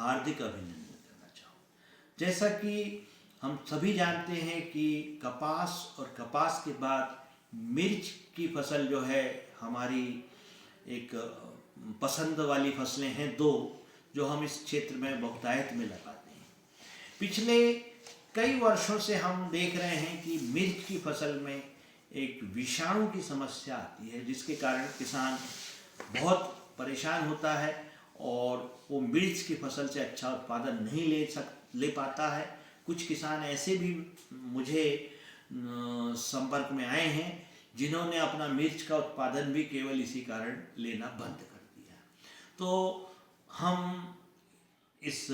हार्दिक अभिनंदन करना चाहूँ। जैसा कि हम सभी जानते हैं कि कपास और कपास के बाद मिर्च की फसल जो है हमारी एक पसंद वाली फसलें हैं दो, जो हम इस क्षेत्र में बहुतायत में लगाते हैं। पिछले कई वर्षों से हम देख रहे हैं कि मिर्च की फसल में एक विषाणु की समस्या आती है, जिसके कारण किसान बहुत परेशान होता है और वो मिर्च की फसल से अच्छा उत्पादन नहीं ले पाता है। कुछ किसान ऐसे भी मुझे संपर्क में आए हैं जिन्होंने अपना मिर्च का उत्पादन भी केवल इसी कारण लेना बंद कर दिया। तो हम इस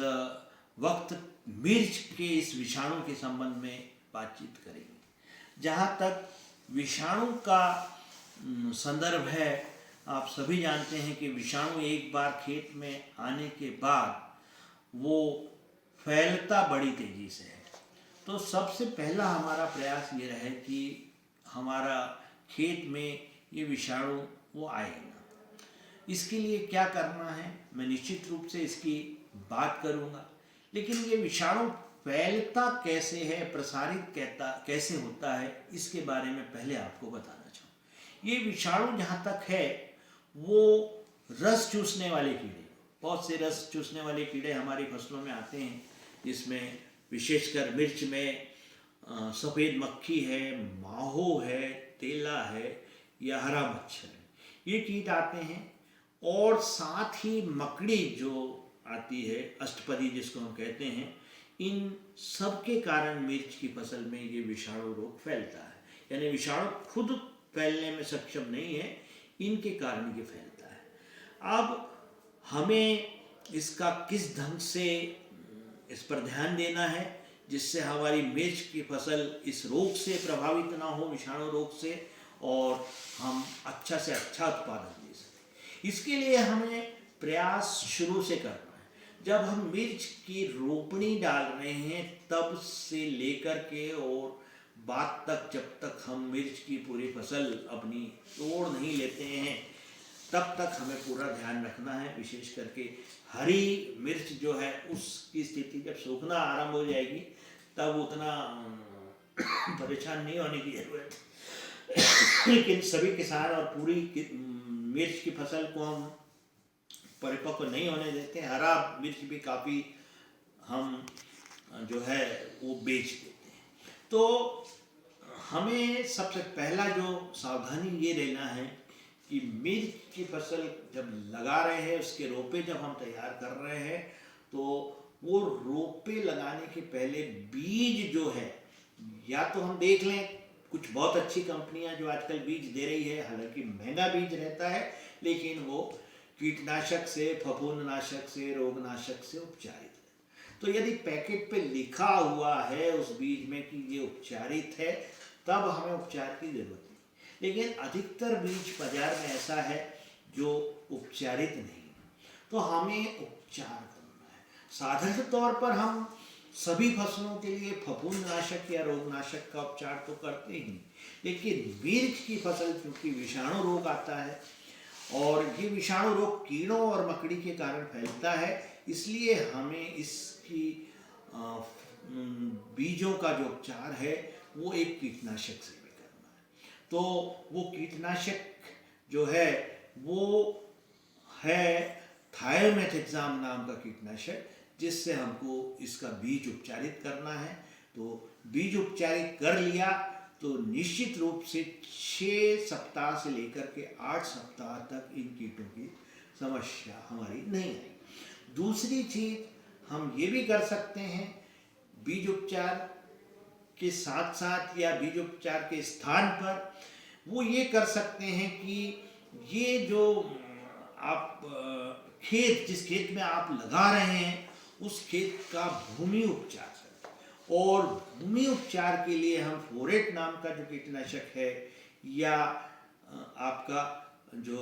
वक्त मिर्च के इस विषाणु के संबंध में बातचीत करेंगे। जहाँ तक विषाणु का संदर्भ है, आप सभी जानते हैं कि विषाणु एक बार खेत में आने के बाद वो फैलता बड़ी तेजी से है। तो सबसे पहला हमारा प्रयास ये रहे कि हमारा खेत में ये विषाणु वो आए ना। इसके लिए क्या करना है मैं निश्चित रूप से इसकी बात करूँगा, लेकिन ये विषाणु फैलता कैसे है, प्रसारित कैसे होता है, इसके बारे में पहले आपको बताना चाहूँ। ये विषाणु जहाँ तक है वो रस चूसने वाले कीड़े, बहुत से रस चूसने वाले कीड़े हमारी फसलों में आते हैं, जिसमें विशेषकर मिर्च में सफ़ेद मक्खी है, माहो है, तेला है या हरा मच्छर है, ये कीट आते हैं। और साथ ही मकड़ी जो आती है, अष्टपदी जिसको हम कहते हैं, इन सब के कारण मिर्च की फसल में ये विषाणु रोग फैलता है। यानी विषाणु खुद फैलने में सक्षम नहीं है, इनके कारण ये फैलता है। अब हमें इसका किस ढंग से इस पर ध्यान देना है जिससे हमारी मिर्च की फसल इस रोग से प्रभावित ना हो, विषाणु रोग से, और हम अच्छा से अच्छा उत्पादन दे सकें। इसके लिए हमें प्रयास शुरू से करना है। जब हम मिर्च की रोपणी डाल रहे हैं तब से लेकर के और बाद तक, जब तक हम मिर्च की पूरी फसल अपनी तोड़ नहीं लेते हैं, तब तक हमें पूरा ध्यान रखना है। विशेष करके हरी मिर्च जो है उसकी स्थिति जब सूखना आरंभ हो जाएगी तब उतना परेशान नहीं होने की जरूरत है। लेकिन सभी किसान और पूरी मिर्च की फसल को हम परिपक्व नहीं होने देते। हरा मिर्च भी काफ़ी हम जो है वो बेच देते हैं। तो हमें सबसे पहला जो सावधानी ये लेना है कि मिर्च की फसल जब लगा रहे हैं, उसके रोपे जब हम तैयार कर रहे हैं, तो वो रोपे लगाने के पहले बीज जो है, या तो हम देख लें कुछ बहुत अच्छी कंपनियां जो आजकल बीज दे रही है, हालांकि महंगा बीज रहता है, लेकिन वो कीटनाशक से, फफूंदनाशक से, रोगनाशक से उपचारित है। तो यदि पैकेट पे लिखा हुआ है उस बीज में कि ये उपचारित है, तब हमें उपचार की जरूरत नहीं। लेकिन अधिकतर बीज बाजार में ऐसा है जो उपचारित नहीं है, तो हमें उपचार करना है। साधारण तौर पर हम सभी फसलों के लिए फफूंदनाशक या रोगनाशक का उपचार तो करते ही, लेकिन मिर्च की फसल चूंकि विषाणु रोग आता है और ये विषाणु रोग कीड़ों और मकड़ी के कारण फैलता है, इसलिए हमें इसकी बीजों का जो उपचार है वो एक कीटनाशक से भी करना है। तो वो कीटनाशक जो है वो है थायोमेथाक्साम नाम का कीटनाशक, जिससे हमको इसका बीज उपचारित करना है। तो बीज उपचारित कर लिया तो निश्चित रूप से 6 सप्ताह से लेकर के 8 सप्ताह तक इन कीटों की समस्या हमारी नहीं आएगी। दूसरी चीज हम ये भी कर सकते हैं, बीज उपचार के साथ साथ या बीज उपचार के स्थान पर वो ये कर सकते हैं कि ये जो आप जिस खेत में आप लगा रहे हैं उस खेत का भूमि उपचार करें। और भूमि उपचार के लिए हम फोरेट नाम का जो कीटनाशक है या आपका जो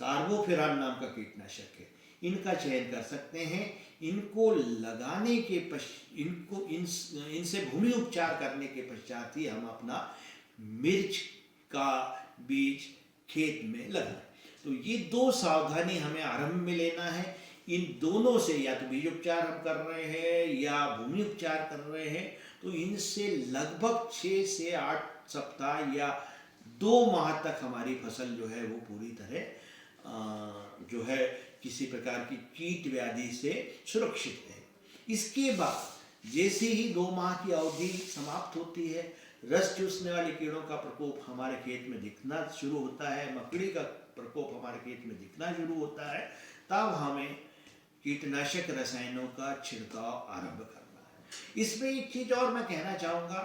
कार्बोफेरान नाम का कीटनाशक है, इनका चयन कर सकते हैं। इनको लगाने के इनसे भूमि उपचार करने के पश्चात ही हम अपना मिर्च का बीज खेत में लगाएं। तो ये 2 सावधानी हमें आरंभ में लेना है। इन दोनों से या तो बीज उपचार हम कर रहे हैं या भूमि उपचार कर रहे हैं, तो इनसे लगभग 6 से 8 सप्ताह या 2 माह तक हमारी फसल जो है वो पूरी तरह जो है किसी प्रकार की कीट व्याधि से सुरक्षित है। इसके बाद जैसे ही 2 माह की अवधि समाप्त होती है, रस चूसने वाले कीड़ों का प्रकोप हमारे खेत में दिखना शुरू होता है, मकड़ी का प्रकोप हमारे खेत में दिखना शुरू होता है, तब हमें कीटनाशक रसायनों का छिड़काव आरंभ करना है। इसमें एक चीज और मैं कहना चाहूँगा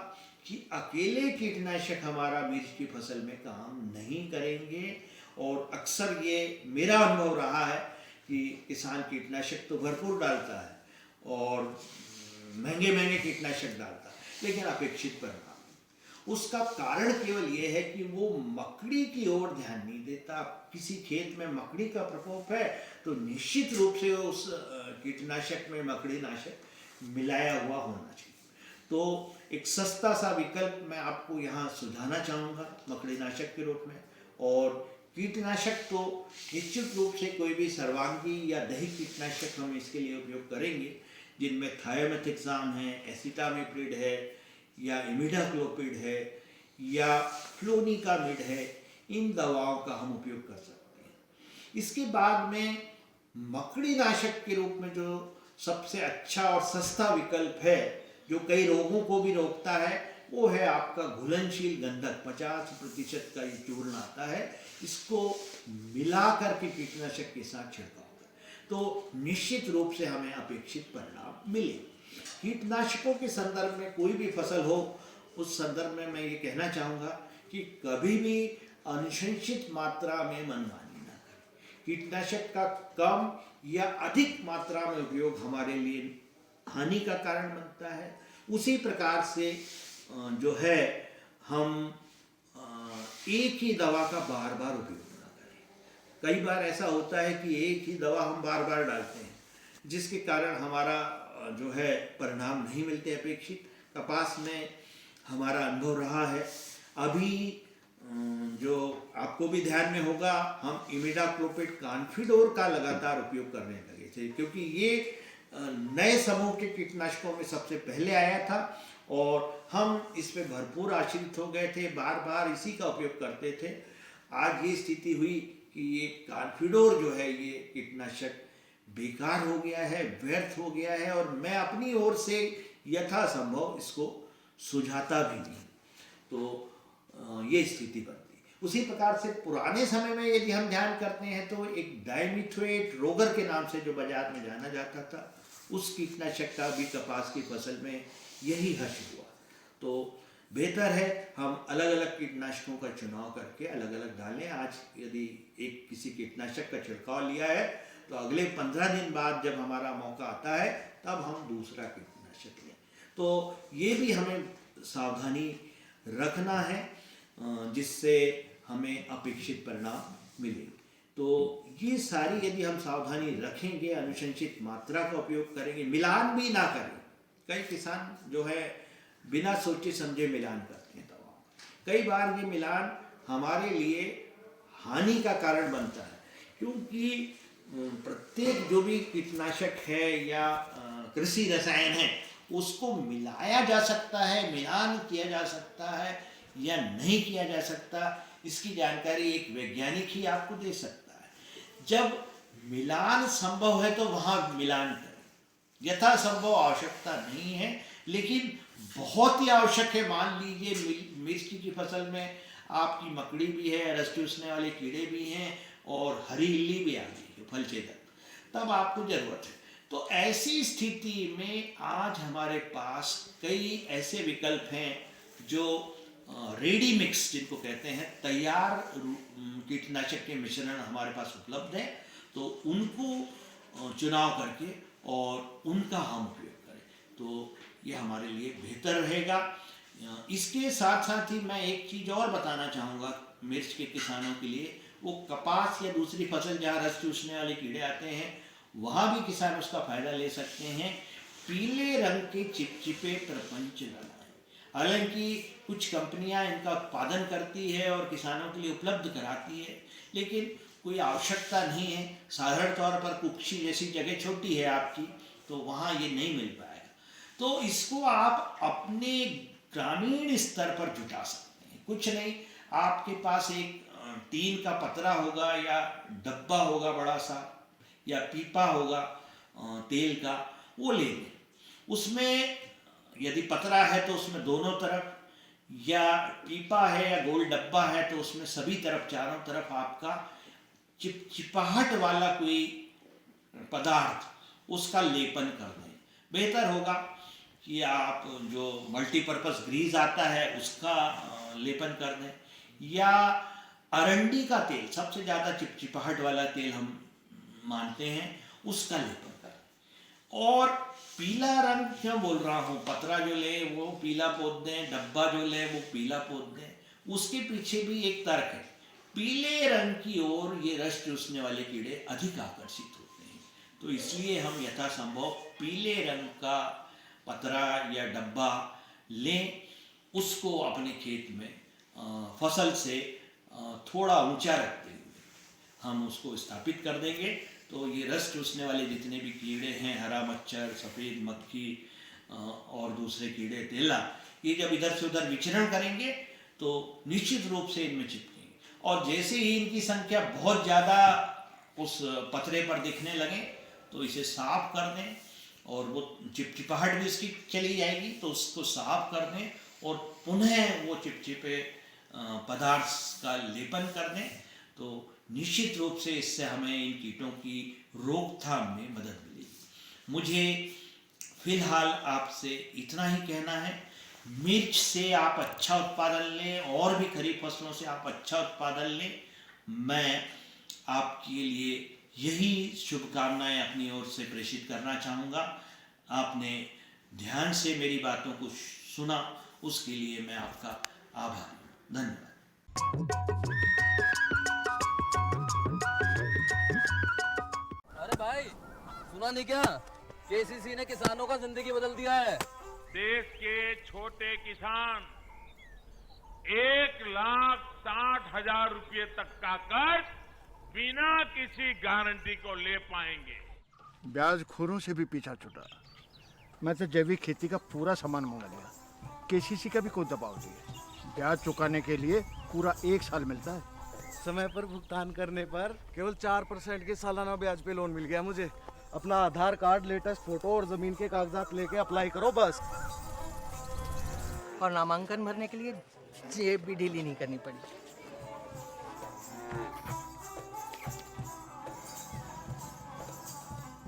कि अकेले कीटनाशक हमारा मिर्च की फसल में काम नहीं करेंगे, और अक्सर ये मेरा अनुभव रहा है कि किसान कीटनाशक तो भरपूर डालता है और महंगे महंगे कीटनाशक डालता है, लेकिन अपेक्षित परिणाम। उसका कारण केवल ये है कि वो मकड़ी की ओर ध्यान नहीं देता। किसी खेत में मकड़ी का प्रकोप है तो निश्चित रूप से उस कीटनाशक में मकड़ी नाशक मिलाया हुआ होना चाहिए। तो एक सस्ता सा विकल्प मैं आपको यहाँ सुझाना चाहूँगा मकड़ी नाशक के रूप में। और कीटनाशक तो निश्चित रूप से कोई भी सर्वांगी या दही कीटनाशक हम इसके लिए उपयोग करेंगे, जिनमें थायोमेथिक्साम है, एसिटामिप्रिड है, या इमिडाक्लोपिड है, या फ्लोनिकामिड है। इन दवाओं का हम उपयोग कर सकते हैं। इसके बाद में मकड़ी नाशक के रूप में जो सबसे अच्छा और सस्ता विकल्प है, जो कई रोगों को भी रोकता है, वो है आपका घुलनशील गंधक। 50% का ये चूर्ण आता है, इसको मिला करके कीटनाशक के साथ छिड़काव करें तो निश्चित रूप से हमें अपेक्षित परिणाम मिले। कीटनाशकों के संदर्भ में कोई भी फसल हो, उस संदर्भ में मैं ये कहना चाहूँगा कि कभी भी अनुशंसित मात्रा में मनमानी ना करें। कीटनाशक का कम या अधिक मात्रा में उपयोग हमारे लिए हानि का कारण बनता है। उसी प्रकार से जो है हम एक ही दवा का बार बार उपयोग ना करें। कई बार ऐसा होता है कि एक ही दवा हम बार बार डालते हैं, जिसके कारण हमारा जो है परिणाम नहीं मिलते अपेक्षित। कपास में हमारा अनुभव रहा है, अभी जो आपको भी ध्यान में होगा, हम इमिडाक्लोपिड कॉन्फिडोर का लगातार उपयोग करने लगे थे, क्योंकि ये नए समूह के कीटनाशकों में सबसे पहले आया था और हम इस पे भरपूर आश्रित हो गए थे, बार बार इसी का उपयोग करते थे। आज ये स्थिति हुई कि ये कॉन्फिडोर जो है ये कीटनाशक बेकार हो गया है, व्यर्थ हो गया है, और मैं अपनी ओर से यथासंभव इसको सुझाता भी नहीं। तो ये स्थिति बनती। उसी प्रकार से पुराने समय में यदि हम ध्यान करते हैं तो एक डाइमिथोएट रोगर के नाम से जो बाजार में जाना जाता था, उस कीटनाशक का भी कपास की फसल में यही हश्र हुआ। तो बेहतर है हम अलग अलग कीटनाशकों का चुनाव करके अलग अलग डालें। आज यदि एक किसी कीटनाशक का छिड़काव लिया है तो अगले 15 दिन बाद जब हमारा मौका आता है तब हम दूसरा कीटनाशक लें। तो ये भी हमें सावधानी रखना है जिससे हमें अपेक्षित परिणाम मिले। तो ये सारी यदि हम सावधानी रखेंगे, अनुशंसित मात्रा का उपयोग करेंगे, मिलान भी ना करें। कई किसान जो है बिना सोचे समझे मिलान करते हैं दवाओं। कई बार ये मिलान हमारे लिए हानि का कारण बनता है, क्योंकि प्रत्येक जो भी कीटनाशक है या कृषि रसायन है उसको मिलाया जा सकता है, मिलान किया जा सकता है या नहीं किया जा सकता, इसकी जानकारी एक वैज्ञानिक ही आपको दे सकता है। जब मिलान संभव है तो वहाँ मिलान करें। यथासंभव आवश्यकता नहीं है, लेकिन बहुत ही आवश्यक है। मान लीजिए मिर्ची की फसल में आपकी मकड़ी भी है, रस चूसने वाले कीड़े भी हैं और हरी इल्ली भी आ गई है, फल छेदक, तब आपको जरूरत है। तो ऐसी स्थिति में आज हमारे पास कई ऐसे विकल्प हैं जो रेडी मिक्स जिनको कहते हैं, तैयार कीटनाशक के मिश्रण हमारे पास उपलब्ध है। तो उनको चुनाव करके और उनका हम उपयोग करें तो ये हमारे लिए बेहतर रहेगा। इसके साथ साथ ही मैं एक चीज़ और बताना चाहूँगा मिर्च के किसानों के लिए। वो कपास या दूसरी फसल जहाँ रस चूसने वाले कीड़े आते हैं वहाँ भी किसान उसका फायदा ले सकते हैं। पीले रंग के चिपचिपे प्रपंच लगाएं। हालांकि कुछ कंपनियां इनका उत्पादन करती है और किसानों के लिए उपलब्ध कराती है, लेकिन कोई आवश्यकता नहीं है। साधारण तौर पर कुक्षी जैसी जगह छोटी है आपकी, तो वहाँ ये नहीं मिल पाएगा। तो इसको आप अपने ग्रामीण स्तर पर जुटा सकते हैं। कुछ नहीं, आपके पास एक टीन का पतरा होगा या डब्बा होगा बड़ा सा, या पीपा होगा तेल का, वो ले लें। उसमें यदि पतरा है तो उसमें दोनों तरफ, या पीपा है या गोल डब्बा है तो उसमें सभी तरफ, चारों तरफ आपका चिपचिपाहट वाला कोई पदार्थ, उसका लेपन कर दें। बेहतर होगा कि आप जो मल्टीपर्पज़ ग्रीज आता है उसका लेपन कर दें, या अरंडी का तेल, सबसे ज़्यादा चिपचिपाहट वाला तेल हम मानते हैं, उसका लेपन करें। और पीला रंग क्यों बोल रहा हूँ, पतरा जो ले वो पीला पोत दें, डब्बा जो ले वो पीला पोत दें। उसके पीछे भी एक तर्क है, पीले रंग की ओर ये रस चूसने वाले कीड़े अधिक आकर्षित होते हैं। तो इसलिए हम यथासंभव पीले रंग का पतरा या डब्बा लें, उसको अपने खेत में फसल से थोड़ा ऊंचा रखते हुए हम उसको स्थापित कर देंगे। तो ये रस चूसने वाले जितने भी कीड़े हैं, हरा मच्छर, सफ़ेद मक्खी और दूसरे कीड़े, तेला, ये जब इधर से उधर विचरण करेंगे तो निश्चित रूप से इनमें चिपकेंगे। और जैसे ही इनकी संख्या बहुत ज़्यादा उस पतरे पर दिखने लगे तो इसे साफ कर दें, और वो चिपचिपाहट भी इसकी चली जाएगी, तो उसको साफ कर दें और पुनः वो चिपचिपे पदार्थ का लेपन कर दें। तो निश्चित रूप से इससे हमें इन कीटों की रोकथाम में मदद मिलेगी। मुझे फिलहाल आपसे इतना ही कहना है। मिर्च से आप अच्छा उत्पादन लें, और भी खरीफ फसलों से आप अच्छा उत्पादन लें। मैं आपके लिए यही शुभकामनाएं अपनी ओर से प्रेषित करना चाहूँगा। आपने ध्यान से मेरी बातों को सुना, उसके लिए मैं आपका आभारी हूँ। धन्यवाद। अरे भाई, सुना नहीं क्या? केसीसी ने किसानों का जिंदगी बदल दिया है। देश के छोटे किसान 1,60,000 रुपये तक का कर्ज बिना किसी गारंटी को ले पाएंगे। ब्याज खोरों से भी पीछा छूटा। मैं तो जैविक खेती का पूरा सामान मंगा लिया। केसीसी का भी कोई दबाव नहीं है। ब्याज चुकाने के लिए पूरा 1 साल मिलता है। समय पर भुगतान करने पर केवल 4% के सालाना ब्याज पे लोन मिल गया मुझे। अपना आधार कार्ड, लेटेस्ट फोटो और जमीन के कागजात लेके अप्लाई करो बस। और नामांकन भरने के लिए जेब भी ढीली नहीं करनी पड़ी।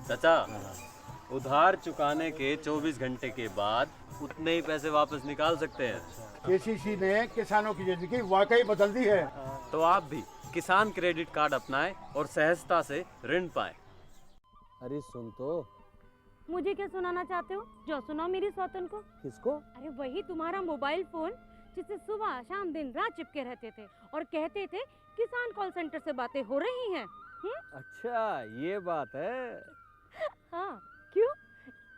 चाचा, उधार चुकाने के 24 घंटे के बाद उतने ही पैसे वापस निकाल सकते हैं। केसीसी ने किसानों की जिंदगी वाकई बदल दी है। तो आप भी किसान क्रेडिट कार्ड अपनाएं और सहजता से ऋण पाएं। अरे सुन तो। मुझे क्या सुनाना चाहते हो? जो सुनाओ मेरी सौतन को। किसको? अरे वही तुम्हारा मोबाइल फोन, जिससे सुबह शाम दिन रात चिपके रहते थे और कहते थे किसान कॉल सेंटर से बातें हो रही हैं। अच्छा, ये बात है। हाँ, क्यों?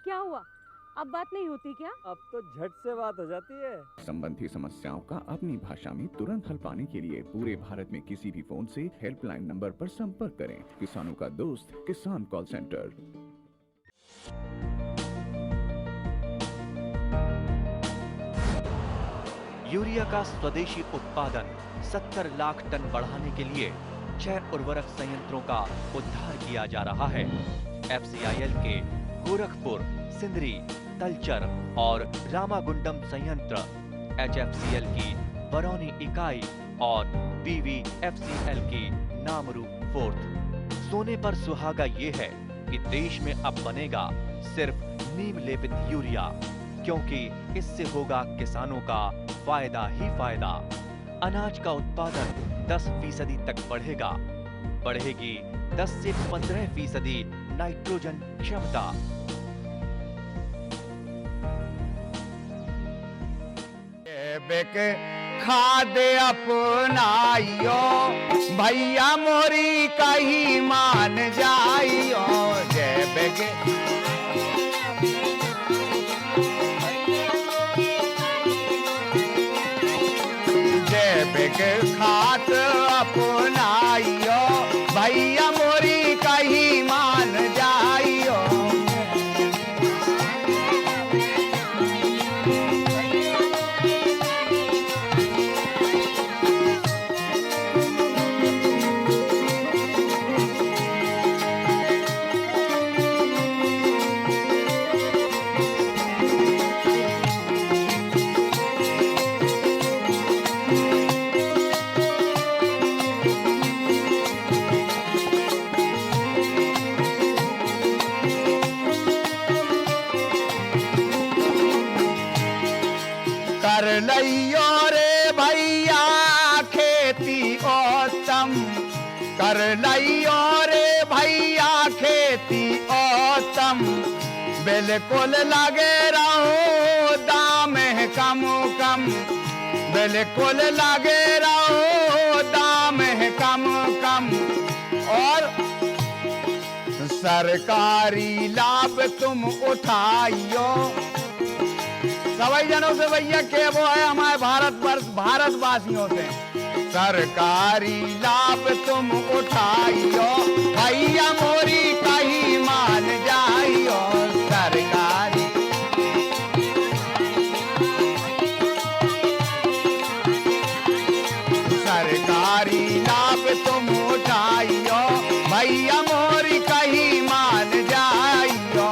क्या हुआ? अब बात नहीं होती क्या? अब तो झट से बात हो जाती है। संबंधी समस्याओं का अपनी भाषा में तुरंत हल पाने के लिए पूरे भारत में किसी भी फोन से हेल्पलाइन नंबर पर संपर्क करें। किसानों का दोस्त, किसान कॉल सेंटर। यूरिया का स्वदेशी उत्पादन 70 लाख टन बढ़ाने के लिए 6 उर्वरक संयंत्रों का उद्धार किया जा रहा है। FCIL के गोरखपुर, सिंदरी, तलचर और रामागुंडम संयंत्र, HFCL की बरौनी इकाई और BVFCL की नामरू फोर्थ। सोने पर सुहागा ये है कि देश में अब बनेगा सिर्फ नीम लेपित यूरिया, क्योंकि इससे होगा किसानों का फायदा ही फायदा। अनाज का उत्पादन 10% तक बढ़ेगा। बढ़ेगी 10 से 15% नाइट्रोजन क्षमता। खाद अपनाइयो भैया मोरी कहीं मान जाइयो। जैविक जैविक खाद अपनाइयो लियो रे भैया खेती उत्तम, कर लियो रे भैया खेती उत्तम, बिल्कुल लगे रहो दाम है कम कम, बिल्कुल लगे रहो दाम है कम कम। और सरकारी लाभ तुम उठाइयो, सभी जनों से भैया के वो है हमारे भारतवासियों से, सरकारी लाभ तुम उठाइयो भैया मोरी कहीं मान जाइयो। सरकारी सरकारी लाभ तुम उठाइयो भैया मोरी कहीं मान जाइयो।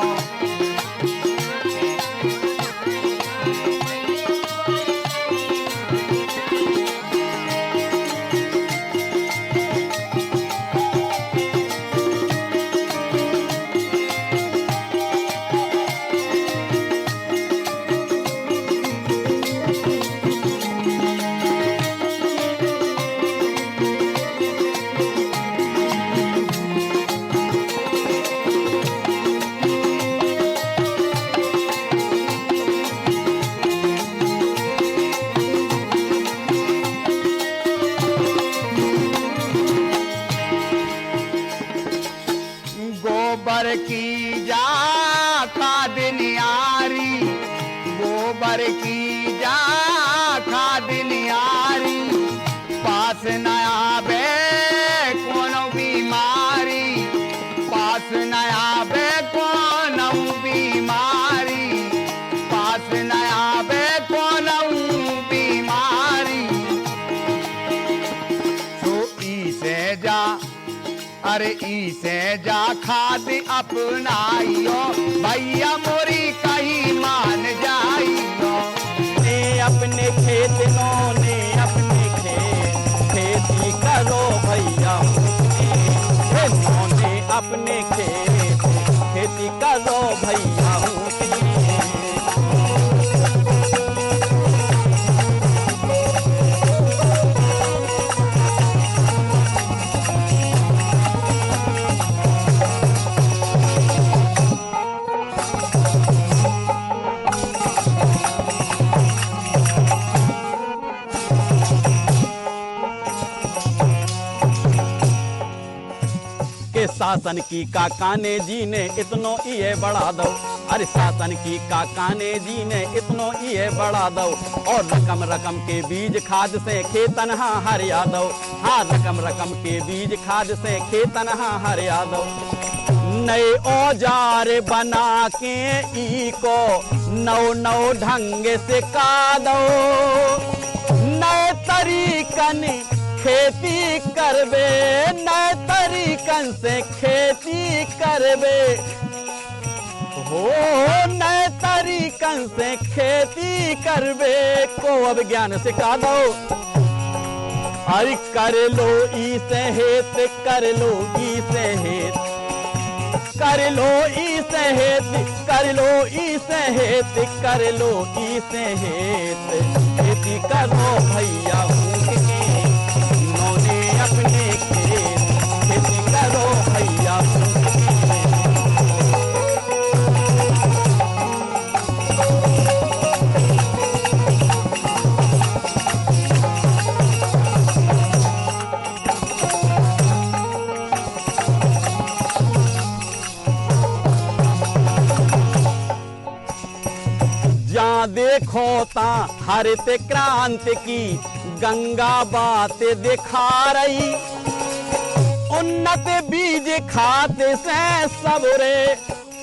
गोबर की जा खाद नियारी, गोबर की जा खाद नियारी, पास न आवे कोनो बीमारी, पास न आवे कोनो बीमारी, पास न आवे कोनो बीमारी। तो इसे जा अरे इसे जा खाद अपनाइयो भैया मोरी कहीं मान जाइयो। ने अपने खेत ने अपने खेती करो भैया, ने अपने खेत खेती करो भैया। शासन की काकाने जी ने इतनो ये बढ़ा दो, अरे शासन की काकाने जी ने इतनो ये बढ़ा दो, और रकम रकम के बीज खाद से खेतन हरिया दो, हाँ रकम रकम के बीज खाद से खेतन हरिया दो। नए औजार बना के ई को नौ नौ ढंग से का दो, नए तरीकन खेती करबे, नए तरीकन से खेती करबे, हो नए तरीकन से खेती करबे को अब ज्ञान सिखा दो। अरे कर लो इसे हेत, कर लो इसे हेत, कर लो इसे हेत, कर लो इसे हेत, कर लो इसे हेत, खेती करो भैया अपने खेत, खेती करो भैया। जहाँ देखो ता हरित क्रांति की गंगा बात दिखा रही, उन्नत बीज खाद से सबरे,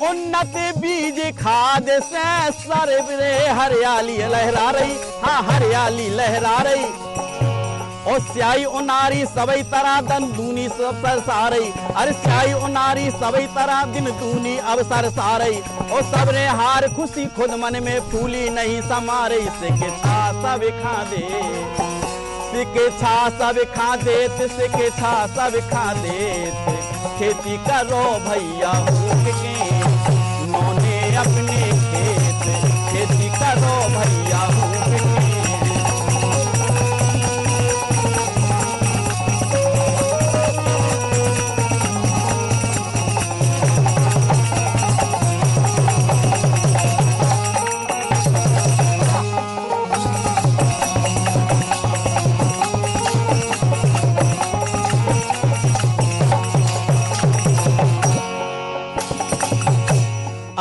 उन्नत बीज खाद से सरबरे हरियाली लहरा रही, हाँ हरियाली लहरा रही। और स्याही उनारी सभी तरह दिन दूनी सब सरसा रही, अरे स्याही उनारी सभी तरह दिन दूनी अब सरसा रही। और सबने हार खुशी खुद मन में फूली नहीं समा रही, सिके छा सब खा दे, सिके छा सब खा दे, सिके छा सब खा दे। खेती करो भैया के नौने अपने खेत, खेती करो भैया के।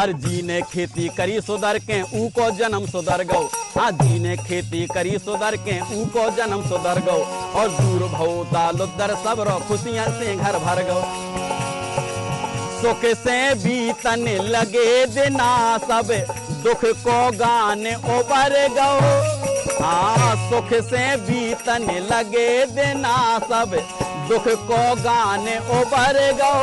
अरे जी ने खेती करी सुधर के ऊ को जन्म सुधर गो। हाँ जी ने खेती करी सुधर के ऊ को जन्म सुधर गो। और दूर भौ दाल उदर सब रो खुशियां से घर भर गो। सुख से बीतन लगे दिना सब दुख को गाने उबर गो। हाँ सुख से बीतन लगे दिना सब दुख को गाने उबर गो।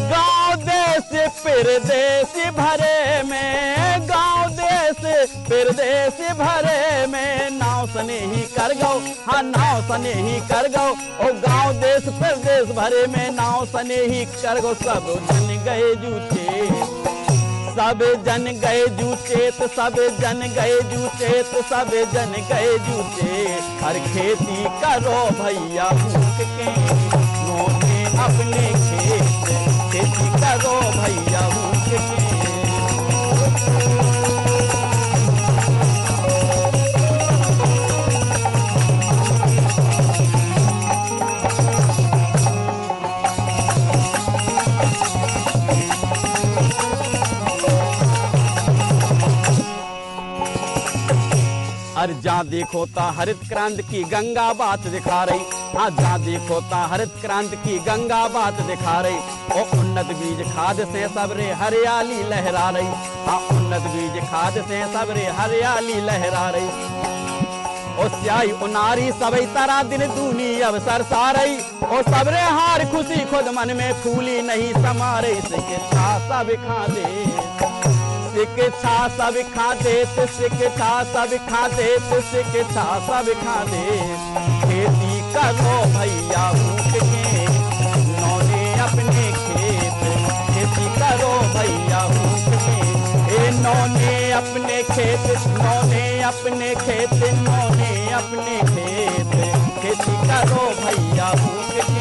गांव देश परदेश भरे में, गांव देश परदेश भरे में नाव सने ही कर गो। हाँ नाव सने ही कर गो। ओ गांव देश परदेश भरे में नाव सने ही कर गो। सब जन गए जूचे, सब जन गए जूचे, तो सब जन गए जूचे, तो सब जन गए जूचे। हर खेती करो भैया भूख के नोने अपने खेत, खेती करो भैया भूख के। अरे जहाँ देखो ता हरित क्रांति की गंगा बात दिखा रही। हाँ जहाँ देखो ता हरित क्रांति की गंगा बात दिखा रही। और उन्नत बीज खाद से सबरे हरियाली लहरा रही। हाँ उन्नत बीज खाद से सबरे हरियाली लहरा रही। और स्याही उनारी सबई तरह दिन दूनी अवसर सारई। और सबरे हार खुशी खुद मन में फूली नहीं समारे। शिक्षा सब खा दे, शिक्षा सब खा दे, शिक्षा सब खा दे, शिक्षा सब खा दे। खेती करो भैया भूख के नौने अपने खेत, खेती करो भैया भूख के। ए नौने अपने खेत, नौने अपने खेत, नौने अपने खेत, खेती करो भैया भूख के।